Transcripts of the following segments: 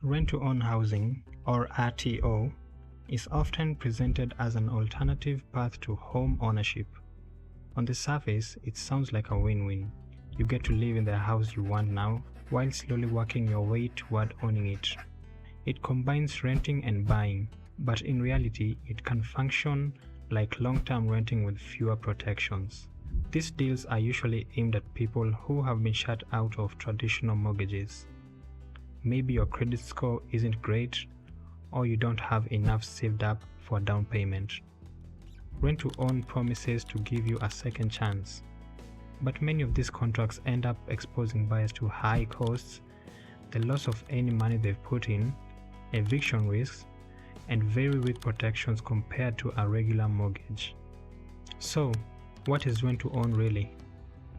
Rent-to-own housing, or RTO, is often presented as an alternative path to home ownership. On the surface, it sounds like a win-win. You get to live in the house you want now, while slowly working your way toward owning it. It combines renting and buying, but in reality, it can function like long-term renting with fewer protections. These deals are usually aimed at people who have been shut out of traditional mortgages. Maybe your credit score isn't great, or you don't have enough saved up for a down payment. Rent-to-own promises to give you a second chance, but many of these contracts end up exposing buyers to high costs, the loss of any money they've put in, eviction risks, and very weak protections compared to a regular mortgage. So, what is rent-to-own really?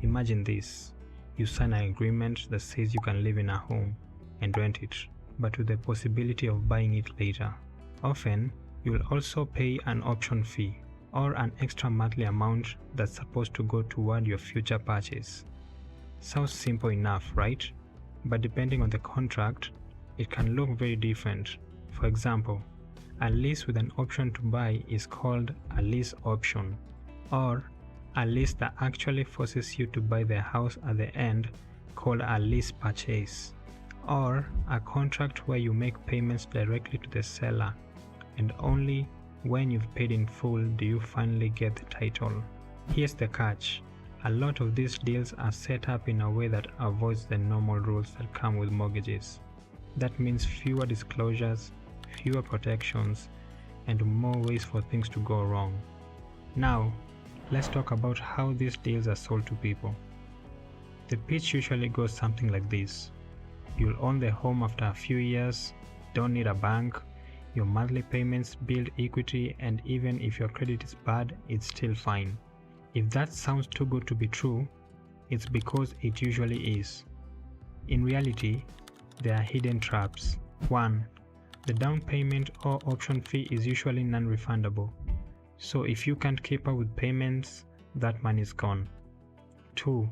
Imagine this. You sign an agreement that says you can live in a home and rent it, but with the possibility of buying it later. Often, you will also pay an option fee, or an extra monthly amount that's supposed to go toward your future purchase. Sounds simple enough, right? But depending on the contract, it can look very different. For example, a lease with an option to buy is called a lease option, or a lease that actually forces you to buy the house at the end called a lease purchase, or a contract where you make payments directly to the seller, and only when you've paid in full do you finally get the title. Here's the catch. A lot of these deals are set up in a way that avoids the normal rules that come with mortgages. That means fewer disclosures, fewer protections, and more ways for things to go wrong. Now, let's talk about how these deals are sold to people. The pitch usually goes something like this. You'll own the home after a few years, don't need a bank, your monthly payments build equity, and even if your credit is bad, it's still fine. If that sounds too good to be true, it's because it usually is. In reality, there are hidden traps. 1. The down payment or option fee is usually non-refundable. So if you can't keep up with payments, that money is gone. 2.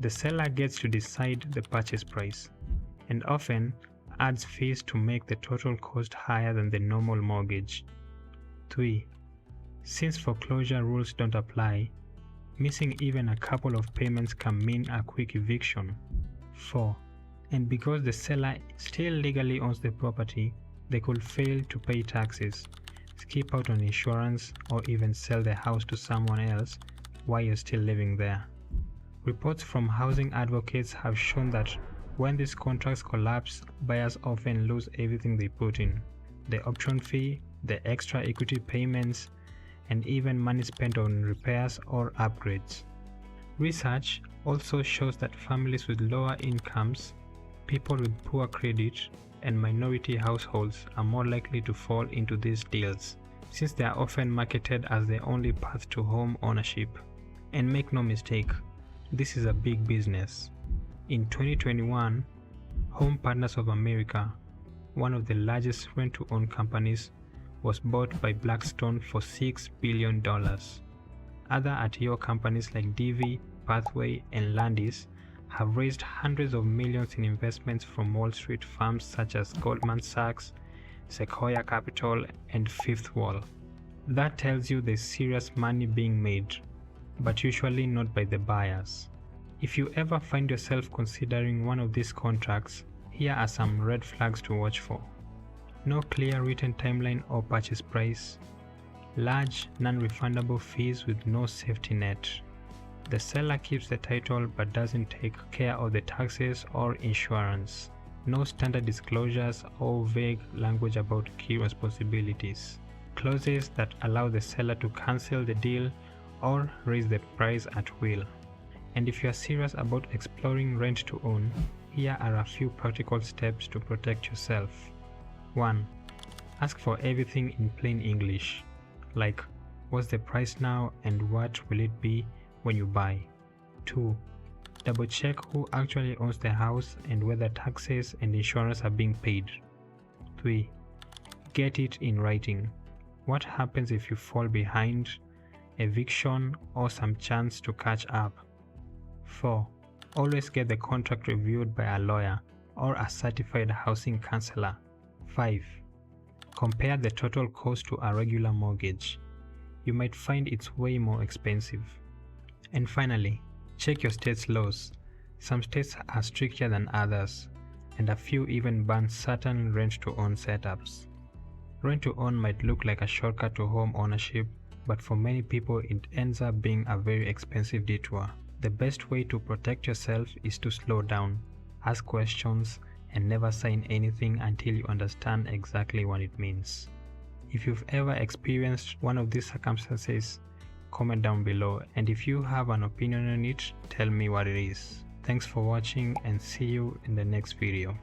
The seller gets to decide the purchase price, and often adds fees to make the total cost higher than the normal mortgage. 3. Since foreclosure rules don't apply, missing even a couple of payments can mean a quick eviction. 4. And because the seller still legally owns the property, they could fail to pay taxes, skip out on insurance, or even sell the house to someone else while you're still living there. Reports from housing advocates have shown that when these contracts collapse, buyers often lose everything they put in: the option fee, the extra equity payments, and even money spent on repairs or upgrades. Research also shows that families with lower incomes, people with poor credit, and minority households are more likely to fall into these deals, since they are often marketed as the only path to home ownership. And make no mistake, this is a big business. In 2021, Home Partners of America, one of the largest rent-to-own companies, was bought by Blackstone for $6 billion. Other RTO companies like DV, Pathway, and Landis have raised hundreds of millions in investments from Wall Street firms such as Goldman Sachs, Sequoia Capital, and Fifth Wall. That tells you there's serious money being made, but usually not by the buyers. If you ever find yourself considering one of these contracts, here are some red flags to watch for. No clear written timeline or purchase price. Large, non-refundable fees with no safety net. The seller keeps the title but doesn't take care of the taxes or insurance. No standard disclosures or vague language about key responsibilities. Clauses that allow the seller to cancel the deal or raise the price at will. And if you are serious about exploring rent-to-own, here are a few practical steps to protect yourself. 1. Ask for everything in plain English, like what's the price now and what will it be when you buy. 2. Double check who actually owns the house and whether taxes and insurance are being paid. 3. Get it in writing. What happens if you fall behind, eviction, or some chance to catch up? 4. Always get the contract reviewed by a lawyer or a certified housing counselor. 5. Compare the total cost to a regular mortgage. You might find it's way more expensive. And finally, check your state's laws. Some states are stricter than others, and a few even ban certain rent-to-own setups. Rent-to-own might look like a shortcut to home ownership, but for many people it ends up being a very expensive detour. The best way to protect yourself is to slow down, ask questions, and never sign anything until you understand exactly what it means. If you've ever experienced one of these circumstances, comment down below, and if you have an opinion on it, tell me what it is. Thanks for watching and see you in the next video.